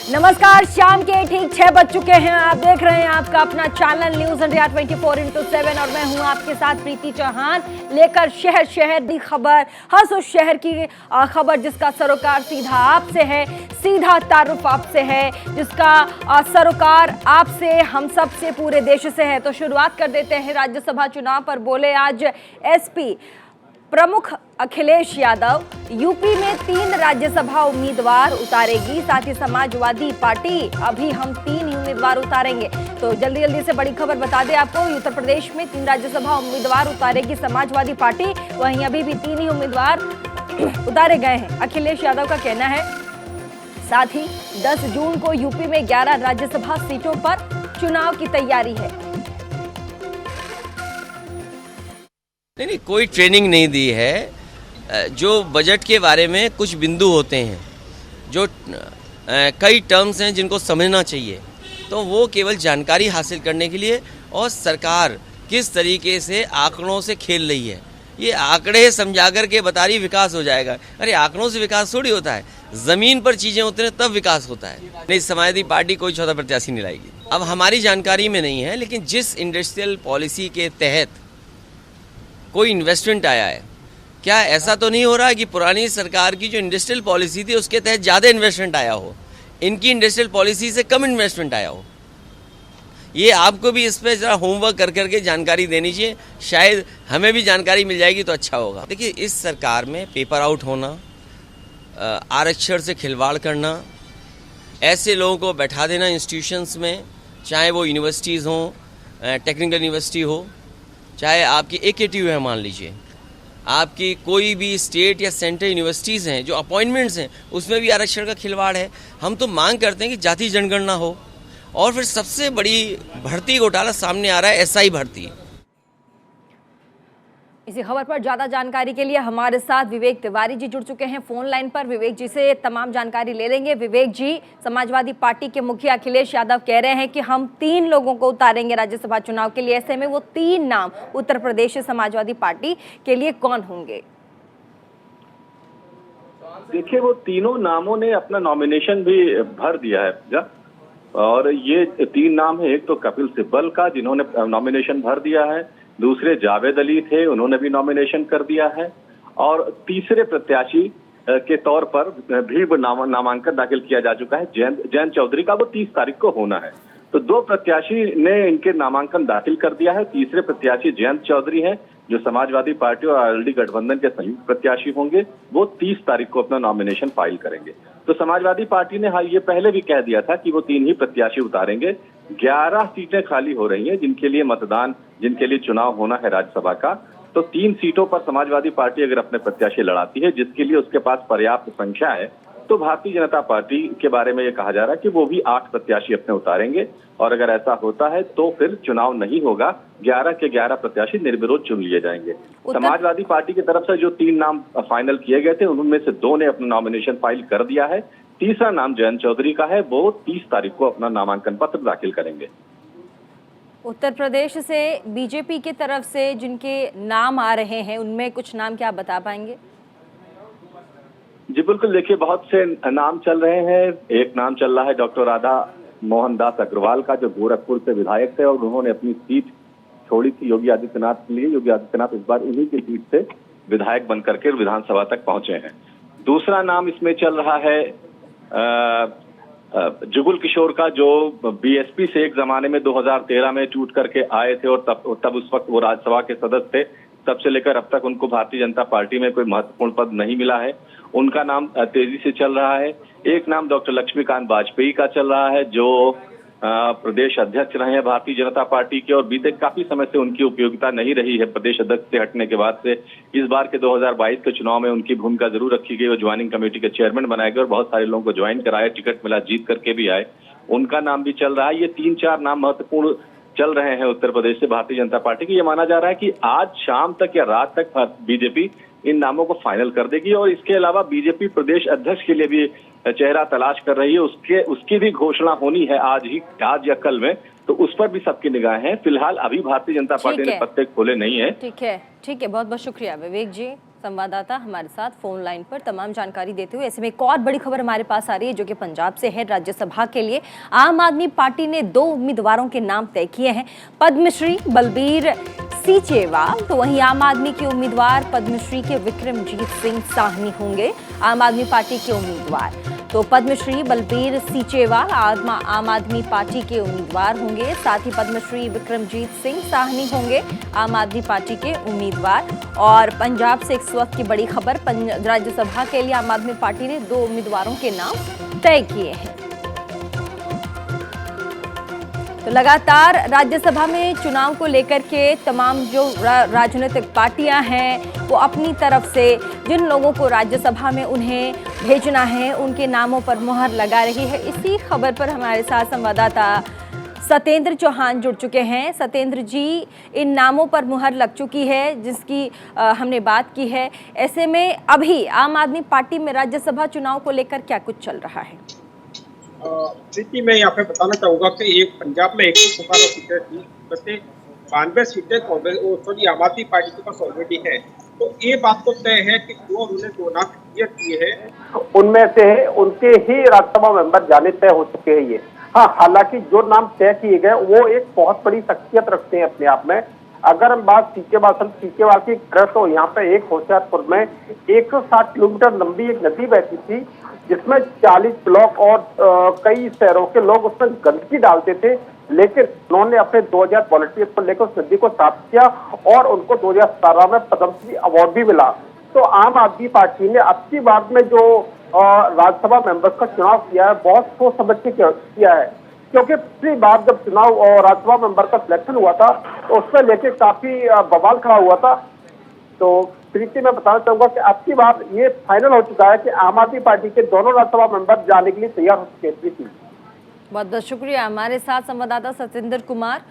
नमस्कार, शाम के ठीक 6 बज चुके हैं। आप देख रहे हैं आपका अपना चैनल न्यूज इंडिया 24x7 और मैं हूं आपके साथ प्रीति चौहान, लेकर शहर शहर दी खबर, हर उस शहर की खबर जिसका सरोकार सीधा आपसे है, सीधा तारुफ आपसे है, जिसका सरोकार आपसे, हम सब से, पूरे देश से है। तो शुरुआत कर देते हैं राज्यसभा चुनाव पर। बोले आज एसपी प्रमुख अखिलेश यादव, यूपी में 3 राज्यसभा उम्मीदवार उतारेगी, साथ ही समाजवादी पार्टी अभी हम 3 ही उम्मीदवार उतारेंगे। तो जल्दी जल्दी से बड़ी खबर बता दें आपको, उत्तर प्रदेश में 3 राज्यसभा उम्मीदवार उतारेगी समाजवादी पार्टी, वहीं अभी भी 3 ही उम्मीदवार उतारे गए हैं, अखिलेश यादव का कहना है। साथ ही 10 जून को यूपी में 11 राज्यसभा सीटों पर चुनाव की तैयारी है। नहीं, कोई ट्रेनिंग नहीं दी है। जो बजट के बारे में कुछ बिंदु होते हैं, जो कई टर्म्स हैं जिनको समझना चाहिए, तो वो केवल जानकारी हासिल करने के लिए, और सरकार किस तरीके से आंकड़ों से खेल रही है, ये आंकड़े समझा कर के बता रही विकास हो जाएगा। अरे आंकड़ों से विकास थोड़ी होता है, ज़मीन पर चीज़ें होती हैं तब विकास होता है। नहीं, समाजवादी पार्टी कोई चौथा प्रत्याशी नहीं लाएगी। अब हमारी जानकारी में नहीं है, लेकिन जिस इंडस्ट्रियल पॉलिसी के तहत कोई इन्वेस्टमेंट आया है, क्या ऐसा तो नहीं हो रहा है कि पुरानी सरकार की जो इंडस्ट्रियल पॉलिसी थी उसके तहत ज़्यादा इन्वेस्टमेंट आया हो, इनकी इंडस्ट्रियल पॉलिसी से कम इन्वेस्टमेंट आया हो? ये आपको भी इस पर ज़रा होमवर्क कर करके जानकारी देनी चाहिए, शायद हमें भी जानकारी मिल जाएगी तो अच्छा होगा। देखिए, इस सरकार में पेपर आउट होना, आरक्षण से खिलवाड़ करना, ऐसे लोगों को बैठा देना इंस्टीट्यूशंस में, चाहे वो यूनिवर्सिटीज़ हों, टेक्निकल यूनिवर्सिटी हो, चाहे आपकी AKTU है, मान लीजिए आपकी कोई भी स्टेट या सेंट्रल यूनिवर्सिटीज़ हैं, जो अपॉइंटमेंट्स हैं उसमें भी आरक्षण का खिलवाड़ है। हम तो मांग करते हैं कि जाति जनगणना हो। और फिर सबसे बड़ी भर्ती घोटाला सामने आ रहा है, SI भर्ती। इसी खबर पर ज्यादा जानकारी के लिए हमारे साथ विवेक तिवारी जी जुड़ चुके हैं फोन लाइन पर। विवेक जी से तमाम जानकारी ले लेंगे। विवेक जी, समाजवादी पार्टी के मुखिया अखिलेश यादव कह रहे हैं कि हम 3 लोगों को उतारेंगे राज्यसभा चुनाव के लिए, ऐसे में वो 3 नाम उत्तर प्रदेश समाजवादी पार्टी के लिए कौन होंगे? देखिए, वो तीनों नामों ने अपना नॉमिनेशन भी भर दिया है, और ये 3 नाम है। एक तो कपिल सिब्बल का, जिन्होंने नॉमिनेशन भर दिया है, दूसरे जावेद अली थे, उन्होंने भी नॉमिनेशन कर दिया है, और तीसरे प्रत्याशी के तौर पर भी नामांकन दाखिल किया जा चुका है, जयंत चौधरी का। वो 30 तारीख को होना है। तो 2 प्रत्याशी ने इनके नामांकन दाखिल कर दिया है। तीसरे प्रत्याशी जयंत चौधरी हैं, जो समाजवादी पार्टी और आरएलडी गठबंधन के संयुक्त प्रत्याशी होंगे। वो 30 तारीख को अपना नॉमिनेशन फाइल करेंगे। तो समाजवादी पार्टी ने ये पहले भी कह दिया था कि वो 3 ही प्रत्याशी उतारेंगे। 11 सीटें खाली हो रही हैं जिनके लिए चुनाव होना है राज्यसभा का। तो 3 सीटों पर समाजवादी पार्टी अगर अपने प्रत्याशी लड़ाती है, जिसके लिए उसके पास पर्याप्त संख्या है, तो भारतीय जनता पार्टी के बारे में ये कहा जा रहा है कि वो भी 8 प्रत्याशी अपने उतारेंगे। और अगर ऐसा होता है तो फिर चुनाव नहीं होगा, 11 के 11 प्रत्याशी निर्विरोध चुन लिए जाएंगे। समाजवादी पार्टी की तरफ से जो 3 नाम फाइनल किए गए थे, उनमें से 2 ने अपना नॉमिनेशन फाइल कर दिया है। तीसरा नाम जयंत चौधरी का है, वो 30 तारीख को अपना नामांकन पत्र दाखिल करेंगे। उत्तर प्रदेश से बीजेपी की तरफ से जिनके नाम आ रहे हैं, उनमें कुछ नाम क्या आप बता पाएंगे? जी बिल्कुल, देखिए, बहुत से नाम चल रहे हैं। एक नाम चल रहा है डॉक्टर राधा मोहन दास अग्रवाल का, जो गोरखपुर से विधायक थे और उन्होंने अपनी सीट छोड़ी थी योगी आदित्यनाथ के लिए। योगी आदित्यनाथ इस बार उन्हीं की सीट से विधायक बनकर के विधानसभा तक पहुंचे हैं। दूसरा नाम इसमें चल रहा है जुगुल किशोर का, जो BSP से एक जमाने में 2013 में टूट करके आए थे, और तब उस वक्त वो राज्यसभा के सदस्य थे। तब से लेकर अब तक उनको भारतीय जनता पार्टी में कोई महत्वपूर्ण पद नहीं मिला है। उनका नाम तेजी से चल रहा है। एक नाम डॉक्टर लक्ष्मीकांत वाजपेयी का चल रहा है, जो प्रदेश अध्यक्ष रहे हैं भारतीय जनता पार्टी के, और बीते काफी समय से उनकी उपयोगिता नहीं रही है प्रदेश अध्यक्ष से हटने के बाद से। इस बार के 2022 के चुनाव में उनकी भूमिका जरूर रखी गई, वो ज्वाइनिंग कमेटी के चेयरमैन बनाए गए और बहुत सारे लोगों को ज्वाइन कराया, टिकट मिला, जीत करके भी आए। उनका नाम भी चल रहा है। ये 3-4 नाम महत्वपूर्ण चल रहे हैं उत्तर प्रदेश से भारतीय जनता पार्टी की। ये माना जा रहा है कि आज शाम तक या रात तक बीजेपी इन नामों को फाइनल कर देगी। और इसके अलावा बीजेपी प्रदेश अध्यक्ष के लिए भी चेहरा तलाश कर रही है, उसकी भी घोषणा होनी है आज या कल में। तो उस पर भी सबकी निगाह है। फिलहाल अभी भारतीय जनता पार्टी ने पत्ते खोले नहीं है। ठीक है, बहुत बहुत शुक्रिया विवेक जी। संवाददाता हमारे साथ फोन लाइन पर तमाम जानकारी देते हुए। ऐसे में एक और बड़ी खबर हमारे पास आ रही है जो कि पंजाब से है। राज्यसभा के लिए आम आदमी पार्टी ने 2 उम्मीदवारों के नाम तय किए हैं, पद्मश्री बलबीर सीचेवाल, तो वहीं आम आदमी के उम्मीदवार पद्मश्री के विक्रमजीत सिंह साहनी होंगे आम आदमी पार्टी के उम्मीदवार। तो पद्मश्री बलबीर सीचेवाल आम आदमी पार्टी के उम्मीदवार होंगे, साथ ही पद्मश्री विक्रमजीत सिंह साहनी होंगे आम आदमी पार्टी के उम्मीदवार। और पंजाब से इस वक्त की बड़ी खबर, राज्यसभा के लिए आम आदमी पार्टी ने 2 उम्मीदवारों के नाम तय किए हैं। तो लगातार राज्यसभा में चुनाव को लेकर के तमाम जो राजनीतिक पार्टियां हैं वो अपनी तरफ से जिन लोगों को राज्यसभा में उन्हें भेजना है उनके नामों पर मुहर लगा रही है। इसी खबर पर हमारे साथ संवाददाता सत्येंद्र चौहान जुड़ चुके हैं। सत्येंद्र जी, इन नामों पर मुहर लग चुकी है जिसकी हमने बात की है, ऐसे में अभी आम आदमी पार्टी में राज्यसभा चुनाव को लेकर क्या कुछ चल रहा है? प्रीति, मैं यहाँ पे बताना चाहूँगा कि एक पंजाब में 117 सीटें थी, वैसे 92 सीटें सॉरी आम आदमी पार्टी के पास ऑलरेडी है। तो ये बात तो तय है कि जो उन्होंने 2 नाम क्लियर किए हैं उनमें से उनके ही राज्यसभा मेंबर जाने तय हो चुके हैं। ये हाँ, हालांकि जो नाम तय किए गए वो एक बहुत बड़ी शख्सियत रखते हैं अपने आप में। अगर हम बात सीचेवाल की करें तो यहाँ पे एक होशियारपुर में 160 किलोमीटर लंबी एक नदी बहती थी जिसमें 40 ब्लॉक और कई शहरों के लोग उसमें गंदगी डालते थे, लेकिन उन्होंने अपने 2000 वॉलंटियर्स को लेकर उस नदी को साफ किया और उनको 2017 में पद्मश्री अवार्ड भी मिला। तो आम आदमी पार्टी ने अब की बार में जो राज्यसभा मेंबर्स का चुनाव किया है बहुत सोच समझ के किया है, क्योंकि पिछली बार जब चुनाव और राज्यसभा मेंबर का सिलेक्शन हुआ था तो उसमें लेके काफी बवाल खड़ा हुआ था। तो प्रीति, मैं बताना चाहूंगा कि अब की बार ये फाइनल हो चुका है कि आम आदमी पार्टी के दोनों राज्यसभा मेंबर जाने के लिए तैयार हो चुके हैं। प्रीति, बहुत बहुत शुक्रिया। हमारे साथ संवाददाता सत्येंद्र कुमार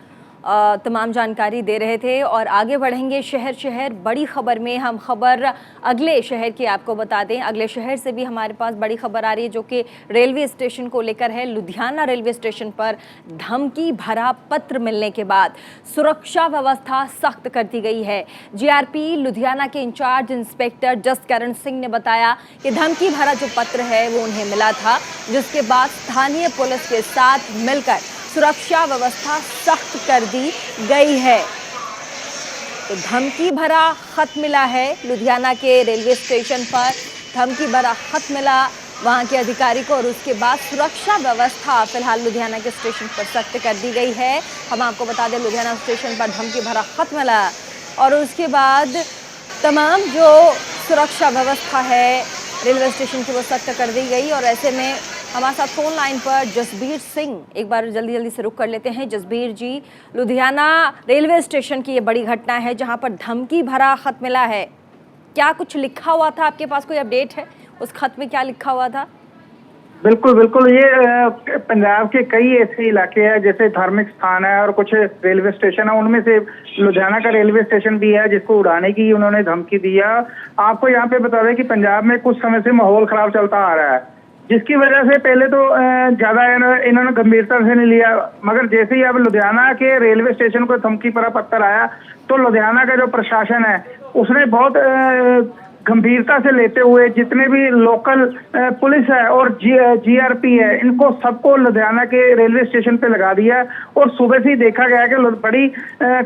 तमाम जानकारी दे रहे थे। और आगे बढ़ेंगे शहर शहर बड़ी खबर में। हम खबर अगले शहर की आपको बता दें, अगले शहर से भी हमारे पास बड़ी खबर आ रही है जो कि रेलवे स्टेशन को लेकर है। लुधियाना रेलवे स्टेशन पर धमकी भरा पत्र मिलने के बाद सुरक्षा व्यवस्था सख्त कर दी गई है। जीआरपी लुधियाना के इंचार्ज इंस्पेक्टर जसकरण सिंह ने बताया कि धमकी भरा जो पत्र है वो उन्हें मिला था, जिसके बाद स्थानीय पुलिस के साथ मिलकर सुरक्षा व्यवस्था सख्त कर दी गई है। तो धमकी भरा खत मिला है लुधियाना के रेलवे स्टेशन पर, धमकी भरा खत मिला वहां के अधिकारी को और उसके बाद सुरक्षा व्यवस्था फिलहाल लुधियाना के स्टेशन पर सख्त कर दी गई है। हम आपको बता दें, लुधियाना स्टेशन पर धमकी भरा खत मिला और उसके बाद तमाम जो सुरक्षा व्यवस्था है रेलवे स्टेशन की वो सख्त कर दी गई। और ऐसे में हमारे साथ फोन लाइन पर जसबीर सिंह, एक बार जल्दी से रुक कर लेते हैं। जसबीर जी, लुधियाना रेलवे स्टेशन की ये बड़ी घटना है जहां पर धमकी भरा खत मिला है, क्या कुछ लिखा हुआ था? आपके पास कोई अपडेट है उस खत में, क्या लिखा हुआ था? बिल्कुल, ये पंजाब के कई ऐसे इलाके हैं जैसे धार्मिक स्थान है और कुछ रेलवे स्टेशन है, उनमें से लुधियाना का रेलवे स्टेशन भी है जिसको उड़ाने की उन्होंने धमकी दिया। आपको यहाँ पे बता दें कि पंजाब में कुछ समय से माहौल खराब चलता आ रहा है, जिसकी वजह से पहले तो ज्यादा इन्होंने गंभीरता से नहीं लिया, मगर जैसे ही अब लुधियाना के रेलवे स्टेशन को धमकी भरा पत्र आया तो लुधियाना का जो प्रशासन है उसने बहुत गंभीरता से लेते हुए जितने भी लोकल पुलिस है और जीआरपी है इनको सबको लुधियाना के रेलवे स्टेशन पे लगा दिया और सुबह से ही देखा गया कि बड़ी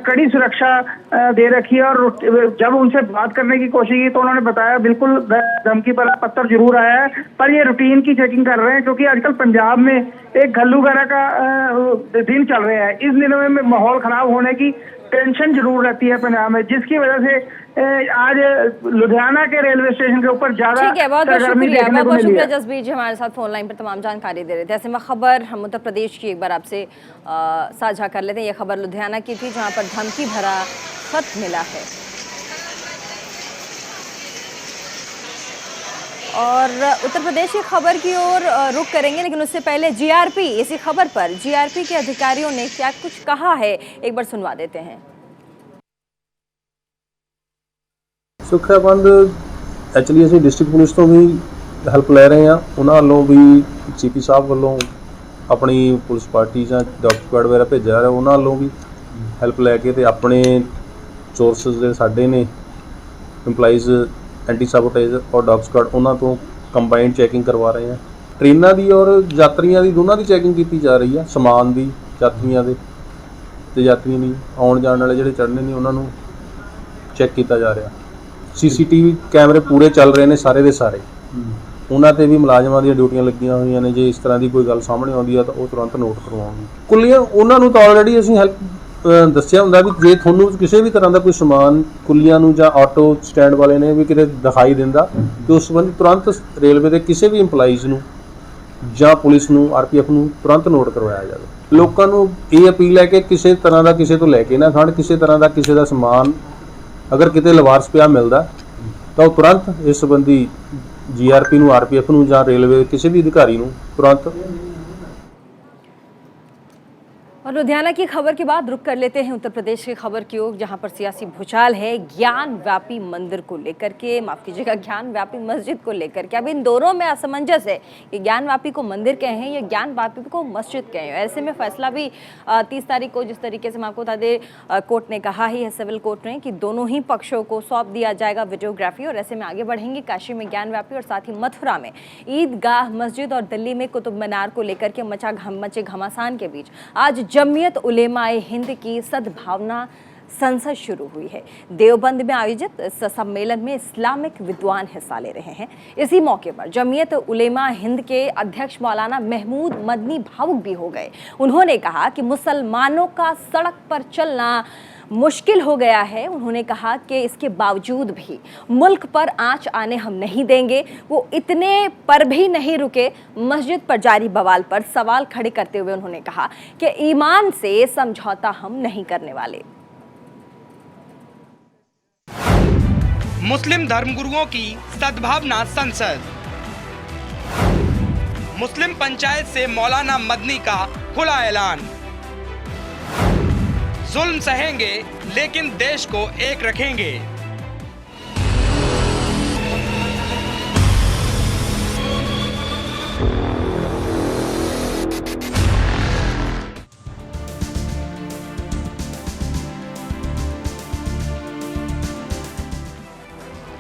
कड़ी सुरक्षा दे रखी है। और जब उनसे बात करने की कोशिश की तो उन्होंने बताया बिल्कुल धमकी पर पत्र जरूर आया है पर ये रूटीन की चेकिंग कर रहे हैं, क्योंकि आजकल पंजाब में एक घल्लूघरा का दिन चल रहा है। इस दिनों में माहौल खराब होने की टेंशन जरूर रहती है पंजाब में, जिसकी वजह से आज लुधियाना के रेलवे स्टेशन के ऊपर ज्यादा ठीक है। बहुत बहुत शुक्रिया जसबीर जी हमारे साथ फोन लाइन पर तमाम जानकारी दे रहे थे। ऐसे में खबर हम उत्तर प्रदेश की एक बार आपसे साझा कर लेते हैं। ये खबर लुधियाना की थी जहां पर धमकी भरा खत मिला है। और उत्तर प्रदेश की खबर की ओर रुख करेंगे, लेकिन उससे पहले जीआरपी, इसी खबर पर जीआरपी के अधिकारियों ने क्या कुछ कहा है एक बार सुनवा देते हैं। सुरक्षा प्रबंध एक्चुअली ਅਸੀਂ डिस्ट्रिक्ट पुलिस तो भी हेल्प ले रहे हैं, उन्होंने वालों भी सीपी साहब वालों अपनी पुलिस पार्टी ਜਾਂ ਡਾਗ ਸਕੁਆਡ वगैरह भेजा रहा, उन्होंने वालों भी हेल्प लैके तो अपने सोर्सेज ਦੇ ਸਾਡੇ ਨੇ एम्पलाइज ਐਂਟੀ ਸਾਬੋਟੇਜ ਔਰ ਡੌਗ ਸਕਾਡ ਉਹਨਾਂ ਤੋਂ ਕੰਬਾਈਨਡ ਚੈਕਿੰਗ ਕਰਵਾ ਰਹੇ ਹਾਂ। ਟ੍ਰੇਨਾਂ ਦੀ ਔਰ ਯਾਤਰੀਆਂ ਦੀ ਦੋਨਾਂ ਦੀ ਚੈਕਿੰਗ ਕੀਤੀ ਜਾ ਰਹੀ ਆ, ਸਮਾਨ ਦੀ, ਯਾਤਰੀਆਂ ਦੇ ਤੇ ਯਾਤਰੀਆਂ ਦੀ ਆਉਣ ਜਾਣ ਵਾਲੇ ਜਿਹੜੇ ਚੜ੍ਹਨੇ ਨੇ ਉਹਨਾਂ ਨੂੰ ਚੈੱਕ ਕੀਤਾ ਜਾ ਰਿਹਾ। CCTV ਕੈਮਰੇ ਪੂਰੇ ਚੱਲ ਰਹੇ ਨੇ ਸਾਰੇ ਦੇ ਸਾਰੇ, ਉਹਨਾਂ ਤੇ ਵੀ ਮੁਲਾਜ਼ਮਾਂ ਦੀਆਂ ਡਿਊਟੀਆਂ ਲੱਗੀਆਂ ਹੋਈਆਂ ਨੇ। ਜੇ ਇਸ ਤਰ੍ਹਾਂ ਦੀ ਕੋਈ ਗੱਲ ਸਾਹਮਣੇ ਆਉਂਦੀ ਆ ਤਾਂ ਉਹ ਤੁਰੰਤ ਨੋਟ ਕਰਵਾਉਣਗੇ। ਕੁੱਲੀਆਂ ਉਹਨਾਂ ਨੂੰ ਤਾਂ ਆਲਰੇਡੀ ਅਸੀਂ ਹੈਲਪ ਦੱਸਿਆ ਹੁੰਦਾ ਵੀ ਜੇ ਤੁਹਾਨੂੰ ਕਿਸੇ ਵੀ ਤਰ੍ਹਾਂ ਦਾ ਕੋਈ ਸਮਾਨ ਕੁੱਲੀਆਂ ਨੂੰ ਜਾਂ ਆਟੋ ਸਟੈਂਡ ਵਾਲੇ ਨੇ ਵੀ ਕਿਤੇ ਦਿਖਾਈ ਦਿੰਦਾ ਤੇ ਉਸ ਸੰਬੰਧੀ ਤੁਰੰਤ ਰੇਲਵੇ ਦੇ ਕਿਸੇ ਵੀ ਇੰਪਲਾਈਜ਼ ਨੂੰ ਜਾਂ ਪੁਲਿਸ ਨੂੰ RPF ਨੂੰ ਤੁਰੰਤ ਨੋਟ ਕਰਵਾਇਆ ਜਾਵੇ। ਲੋਕਾਂ ਨੂੰ ਇਹ ਅਪੀਲ ਹੈ ਕਿ ਕਿਸੇ ਤਰ੍ਹਾਂ ਦਾ ਕਿਸੇ ਤੋਂ ਲੈ ਕੇ ਨਾ ਖਾਣ, ਕਿਸੇ ਤਰ੍ਹਾਂ ਦਾ ਕਿਸੇ ਦਾ ਸਮਾਨ ਅਗਰ ਕਿਤੇ ਲਵਾਰਸ ਪਿਆ ਮਿਲਦਾ ਤਾਂ ਉਹ ਤੁਰੰਤ ਇਸ ਸੰਬੰਧੀ GRP ਨੂੰ, RPF ਨੂੰ ਜਾਂ ਰੇਲਵੇ ਕਿਸੇ भी अधिकारी ਨੂੰ तुरंत। और लुधियाना की खबर के बाद रुक कर लेते हैं उत्तर प्रदेश की खबर की ओर, जहां पर सियासी भूचाल है ज्ञान व्यापी मंदिर को लेकर के, माफ कीजिएगा ज्ञान व्यापी मस्जिद को लेकर के। अब इन दोनों में असमंजस है कि ज्ञान व्यापी को मंदिर कहें या ज्ञान व्यापी को मस्जिद कहें। ऐसे में फैसला भी 30 तारीख को जिस तरीके से मैं आपको बता दें कोर्ट ने कहा ही है, सिविल कोर्ट ने, कि दोनों ही पक्षों को सौंप दिया जाएगा वीडियोग्राफी। और ऐसे में आगे बढ़ेंगे काशी में ज्ञान व्यापी और साथ ही मथुरा में ईदगाह मस्जिद और दिल्ली में कुतुब मीनार को लेकर के मचे घमासान के बीच आज जमीयत उलेमाए हिंद की सद्भावना संसद शुरू हुई है। देवबंद में आयोजित इस सम्मेलन में इस्लामिक विद्वान हिस्सा ले रहे हैं। इसी मौके पर जमीयत उलेमा हिंद के अध्यक्ष मौलाना महमूद मदनी भावुक भी हो गए। उन्होंने कहा कि मुसलमानों का सड़क पर चलना मुश्किल हो गया है। उन्होंने कहा कि इसके बावजूद भी मुल्क पर आंच आने हम नहीं देंगे। वो इतने पर भी नहीं रुके। मस्जिद पर जारी बवाल पर सवाल खड़े करते हुए उन्होंने कहा कि ईमान से समझौता हम नहीं करने वाले। मुस्लिम धर्मगुरुओं की सद्भावना संसद। मुस्लिम पंचायत से मौलाना मदनी का खुला ऐलान, जुल्म सहेंगे लेकिन देश को एक रखेंगे।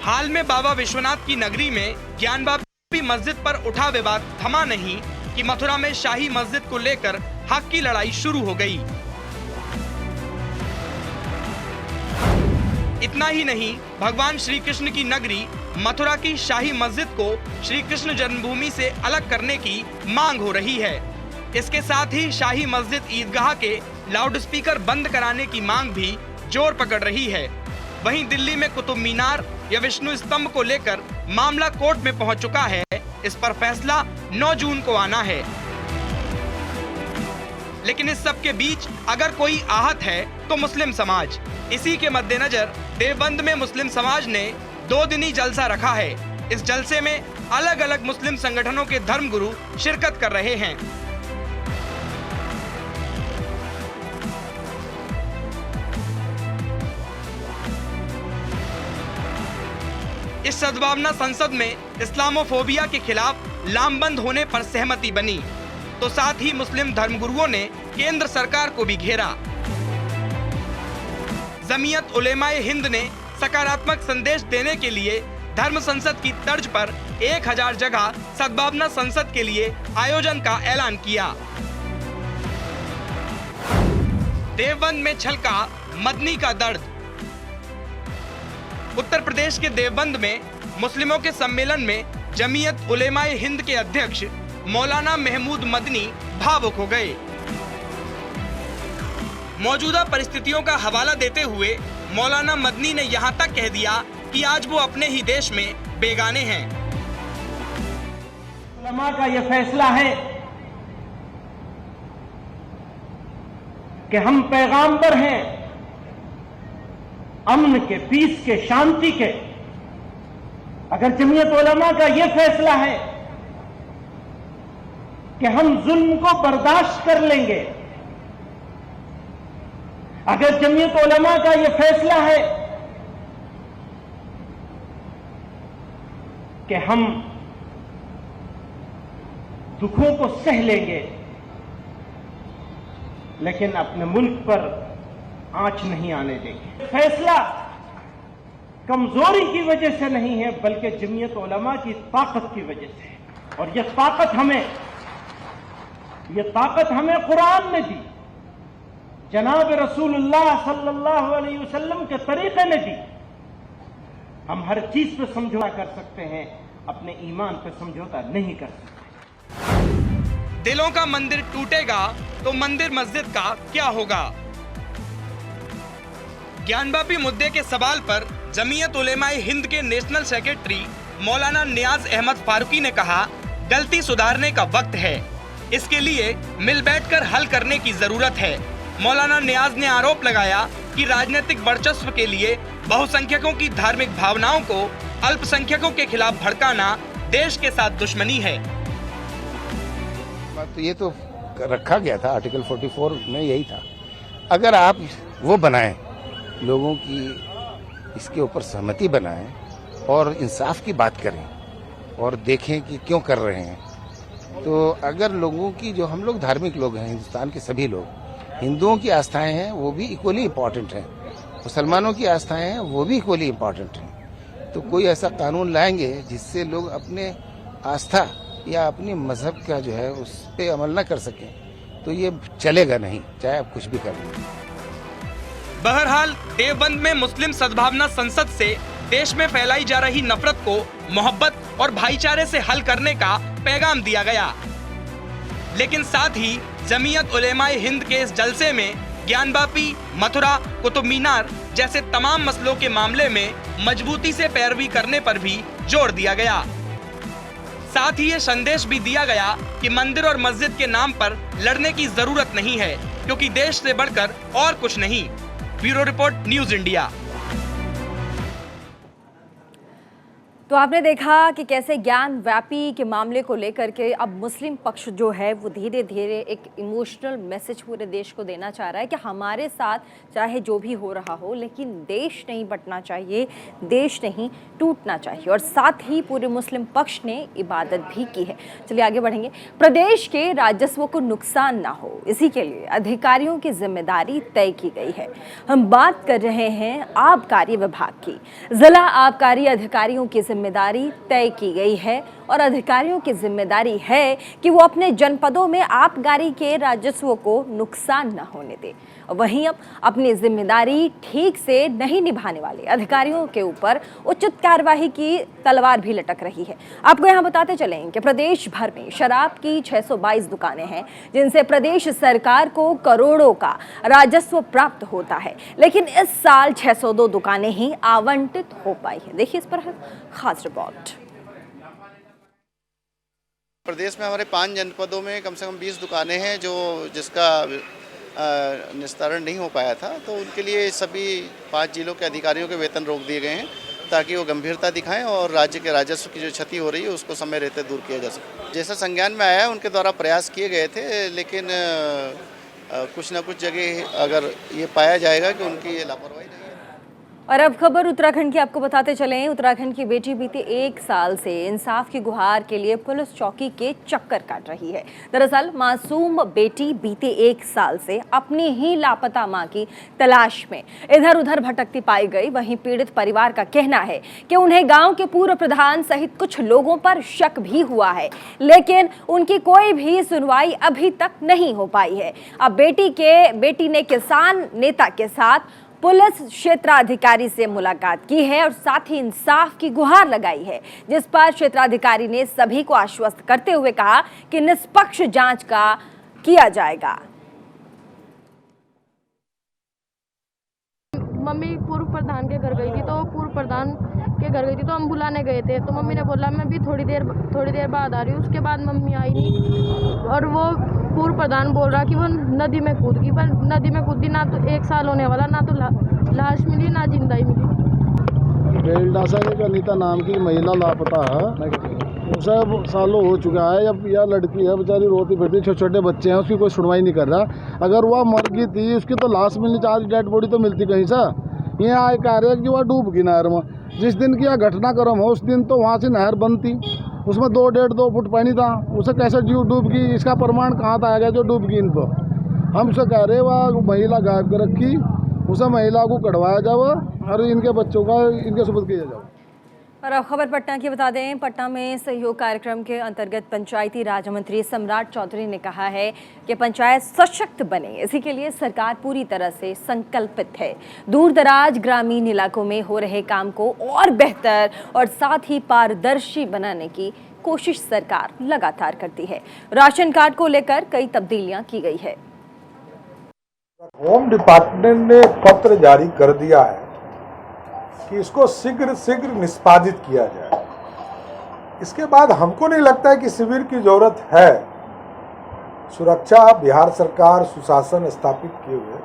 हाल में बाबा विश्वनाथ की नगरी में ज्ञानवापी मस्जिद पर उठा विवाद थमा नहीं कि मथुरा में शाही मस्जिद को लेकर हक की लड़ाई शुरू हो गई। इतना ही नहीं, भगवान श्री कृष्ण की नगरी मथुरा की शाही मस्जिद को श्री कृष्ण जन्मभूमि से अलग करने की मांग हो रही है। इसके साथ ही शाही मस्जिद ईदगाह के लाउडस्पीकर बंद कराने की मांग भी जोर पकड़ रही है। वहीं दिल्ली में कुतुब मीनार या विष्णु स्तंभ को लेकर मामला कोर्ट में पहुंच चुका है। इस पर फैसला 9 जून को आना है। लेकिन इस सब के बीच अगर कोई आहत है तो मुस्लिम समाज। इसी के मद्देनजर देवबंद में मुस्लिम समाज ने 2 दिनी जलसा रखा है। इस जलसे में अलग अलग मुस्लिम संगठनों के धर्मगुरु शिरकत कर रहे हैं। इस सद्भावना संसद में इस्लामोफोबिया के खिलाफ लामबंद होने पर सहमति बनी, तो साथ ही मुस्लिम धर्मगुरुओं ने केंद्र सरकार को भी घेरा। जमीयत उलेमाए हिंद ने सकारात्मक संदेश देने के लिए धर्म संसद की तर्ज पर 1000 जगह सद्भावना संसद के लिए आयोजन का ऐलान किया। देवबंद में छलका मदनी का दर्द। उत्तर प्रदेश के देवबंद में मुस्लिमों के सम्मेलन में जमीयत उलेमाए हिंद के अध्यक्ष मौलाना महमूद मदनी भावुक हो गए। मौजूदा परिस्थितियों का हवाला देते हुए मौलाना मदनी ने यहां तक कह दिया कि आज वो अपने ही देश में बेगाने हैं। उलमा का यह फैसला है कि हम पैगाम्बर हैं अमन के, पीस के, शांति के। अगर जमीयत उलमा का यह फैसला है कि हम जुल्म को बर्दाश्त कर लेंगे, अगर जमीयत उलमा का यह फैसला है कि हम दुखों को सह लेंगे लेकिन अपने मुल्क पर आंच नहीं आने देंगे, फैसला कमजोरी की वजह से नहीं है, बल्कि जमीयत उलमा की ताकत की वजह से है। और यह ताकत हमें कुरान ने दी, जनाब रसूलुल्लाह सल्लल्लाहु अलैहि वसल्लम के तरीके ने दी। हम हर चीज पे समझौता कर सकते हैं, अपने ईमान पे समझौता नहीं कर सकते। दिलों का मंदिर टूटेगा तो मंदिर मस्जिद का क्या होगा? ज्ञानवापी मुद्दे के सवाल पर जमीयत उलेमाए हिंद के नेशनल सेक्रेटरी मौलाना नियाज अहमद फारूकी ने कहा, गलती सुधारने का वक्त है, इसके लिए मिल बैठकर हल करने की जरूरत है। मौलाना नियाज ने आरोप लगाया कि राजनीतिक वर्चस्व के लिए बहुसंख्यकों की धार्मिक भावनाओं को अल्पसंख्यकों के खिलाफ भड़काना देश के साथ दुश्मनी है। तो ये तो रखा गया था आर्टिकल 44 में, यही था। अगर आप वो बनाएं, लोगों की इसके ऊपर सहमति बनाएं और इंसाफ की बात करें और देखें कि क्यों कर रहे हैं, तो अगर लोगों की, जो हम लोग धार्मिक लोग हैं, हिंदुस्तान के सभी लोग, हिंदुओं की आस्थाएं हैं वो भी इक्वली इम्पॉर्टेंट हैं, मुसलमानों की आस्थाएं हैं वो भी इक्वली इम्पॉर्टेंट हैं। तो कोई ऐसा कानून लाएंगे जिससे लोग अपने आस्था या अपने मजहब का जो है उस पर अमल न कर सकें, तो ये चलेगा नहीं, चाहे आप कुछ भी कर लें। बहरहाल देवबंद में मुस्लिम सद्भावना संसद से देश में फैलाई जा रही नफरत को मोहब्बत और भाईचारे से हल करने का पैगाम दिया गया। लेकिन साथ ही जमीयत उलेमाए हिंद के इस जलसे में ज्ञानवापी, मथुरा, कुतुब मीनार जैसे तमाम मसलों के मामले में मजबूती से पैरवी करने पर भी जोर दिया गया। साथ ही ये संदेश भी दिया गया कि मंदिर और मस्जिद के नाम पर लड़ने की जरूरत नहीं है, क्योंकि देश से बढ़कर और कुछ नहीं। Bureau report, news India. तो आपने देखा कि कैसे ज्ञानवापी के मामले को लेकर के अब मुस्लिम पक्ष जो है वो धीरे धीरे एक इमोशनल मैसेज पूरे देश को देना चाह रहा है कि हमारे साथ चाहे जो भी हो रहा हो, लेकिन देश नहीं बंटना चाहिए, देश नहीं टूटना चाहिए। और साथ ही पूरे मुस्लिम पक्ष ने इबादत भी की है। चलिए आगे बढ़ेंगे। प्रदेश के राजस्व को नुकसान ना हो, इसी के लिए अधिकारियों की जिम्मेदारी तय की गई है। हम बात कर रहे हैं आबकारी विभाग की। जिला आबकारी अधिकारियों की जिम्मेदारी तय की गई है और अधिकारियों की जिम्मेदारी है कि वो अपने जनपदों में आबकारी के राजस्व को नुकसान न होने दें। वहीं अब अपनी जिम्मेदारी ठीक से नहीं निभाने वाले अधिकारियों के ऊपर उचित कार्रवाई की तलवार भी लटक रही है। आपको यहाँ बताते चलें कि प्रदेश भर में शराब की 622 दुकानें हैं, जिनसे प्रदेश सरकार को करोड़ों का राजस्व प्राप्त होता है, लेकिन इस साल 602 दुकानें ही आवंटित हो पाई है। देखिए इस पर खास रिपोर्ट। प्रदेश में हमारे 5 जनपदों में कम से कम 20 दुकानें हैं जिसका निस्तारण नहीं हो पाया था, तो उनके लिए सभी 5 जिलों के अधिकारियों के वेतन रोक दिए गए हैं, ताकि वो गंभीरता दिखाएं और राज्य के राजस्व की जो क्षति हो रही है उसको समय रहते दूर किया जा सके। जैसा संज्ञान में आया है उनके द्वारा प्रयास किए गए थे, लेकिन कुछ ना कुछ जगह अगर ये पाया जाएगा कि उनकी ये लापरवाही नहीं है। और अब खबर उत्तराखंड की आपको बताते चलें। उत्तराखंड की बेटी बीते 1 साल से इंसाफ की गुहार के लिए पुलिस चौकी के चक्कर काट रही है। दरअसल मासूम बेटी बीते 1 साल से अपनी ही लापता मां की तलाश में इधर उधर भटकती पाई गई। वहीं पीड़ित परिवार का कहना है कि उन्हें गांव के पूर्व प्रधान सहित कुछ लोगों पर शक भी हुआ है, लेकिन उनकी कोई भी सुनवाई अभी तक नहीं हो पाई है। अब बेटी ने किसान नेता के साथ पुलिस क्षेत्राधिकारी से मुलाकात की है और साथ ही इंसाफ की गुहार लगाई है, जिस पर क्षेत्राधिकारी ने सभी को आश्वस्त करते हुए कहा कि निष्पक्ष जांच का किया जाएगा। मम्मी पूर्व प्रधान के घर गई थी, तो पूर्व प्रधान के घर गई थी तो हम बुलाने गए थे, तो मम्मी ने बोला मैं भी थोड़ी देर बाद आ रही हूँ। उसके बाद मम्मी आई नहीं और वो पूर्व प्रधान बोल रहा कि वो नदी में कूद गई, पर नदी में कूदी ना तो 1 साल होने वाला, ना तो लाश मिली ना जिंदा ही मिली। बेलडासा के अनीता नाम की महिला लापता है, उसे सालों हो चुका है। अब यह लड़की है बेचारी रोती फिरती, छोटे छोटे बच्चे हैं, उसकी कोई सुनवाई नहीं कर रहा। अगर वह मर गई थी उसकी तो लाश मिलनी चाहिए, डेड बॉडी तो मिलती कहीं से। यहाँ आए कह रहे हैं कि वह डूब गई नहर में। जिस दिन की यह घटनाक्रम हो उस दिन तो वहाँ से नहर बंद थी, उसमें 2.5-2 फुट पानी था, उसे कैसे डूब गई, इसका प्रमाण कहाँ था आएगा जो डूब गई। इनको हम से कह रहे वह महिला गायब कर रखी उसे महिला को कढ़वाया जाओ और इनके बच्चों का इनके सुपुर्द किया जाओ। और अब खबर पटना की बता दें। पटना में सहयोग कार्यक्रम के अंतर्गत पंचायती राज मंत्री सम्राट चौधरी ने कहा है कि पंचायत सशक्त बने, इसी के लिए सरकार पूरी तरह से संकल्पित है। दूर दराज ग्रामीण इलाकों में हो रहे काम को और बेहतर और साथ ही पारदर्शी बनाने की कोशिश सरकार लगातार करती है। राशन कार्ड को लेकर कई तब्दीलियां की गई है। होम डिपार्टमेंट ने पत्र जारी कर दिया है कि इसको शीघ्र निष्पादित किया जाए। इसके बाद हमको नहीं लगता है कि शिविर की जरूरत है। सुरक्षा बिहार सरकार सुशासन स्थापित किए हुए,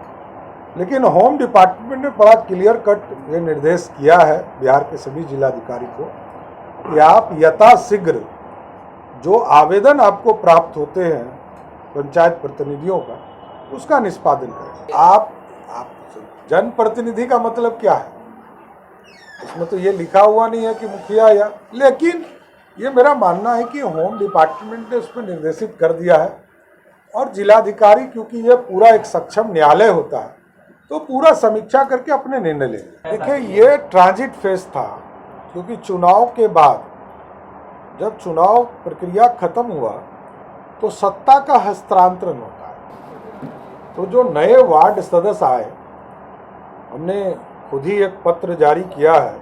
लेकिन होम डिपार्टमेंट ने बड़ा क्लियर कट ये निर्देश किया है बिहार के सभी जिलाधिकारी को कि आप यथाशीघ्र जो आवेदन आपको प्राप्त होते हैं पंचायत प्रतिनिधियों का, उसका निष्पादन करें। आप जनप्रतिनिधि का मतलब क्या है? इसमें तो ये लिखा हुआ नहीं है कि मुखिया या, लेकिन ये मेरा मानना है कि होम डिपार्टमेंट ने उसमें निर्देशित कर दिया है और जिलाधिकारी, क्योंकि ये पूरा एक सक्षम न्यायालय होता है, तो पूरा समीक्षा करके अपने निर्णय लेंगे। देखिए, ये ट्रांजिट फेज था, क्योंकि चुनाव के बाद जब चुनाव प्रक्रिया खत्म हुआ तो सत्ता का हस्तांतरण होता है। तो जो नए वार्ड सदस्य आए, हमने खुद ही एक पत्र जारी किया है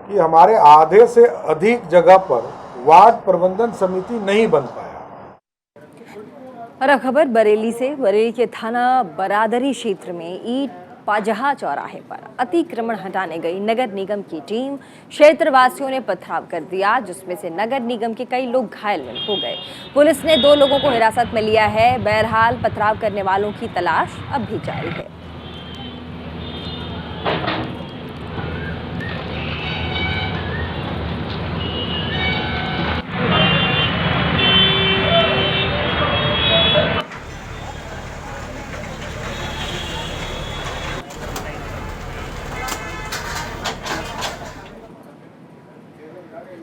कि हमारे आधे से अधिक जगह पर वार्ड प्रबंधन समिति नहीं बन पाया। और अब खबर बरेली से। बरेली के थाना बरादरी क्षेत्र में ईट पाजहा चौराहे पर अतिक्रमण हटाने गई नगर निगम की टीम, क्षेत्रवासियों ने पथराव कर दिया, जिसमें से नगर निगम के कई लोग घायल हो गए। पुलिस ने 2 लोगों को हिरासत में लिया है। बहरहाल पथराव करने वालों की तलाश अब भी जारी है।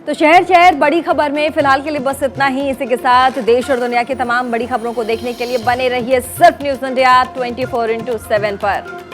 तो शहर बड़ी खबर में फिलहाल के लिए बस इतना ही। इसी के साथ देश और दुनिया की तमाम बड़ी खबरों को देखने के लिए बने रहिए सिर्फ न्यूज़ इंडिया 24/7 पर।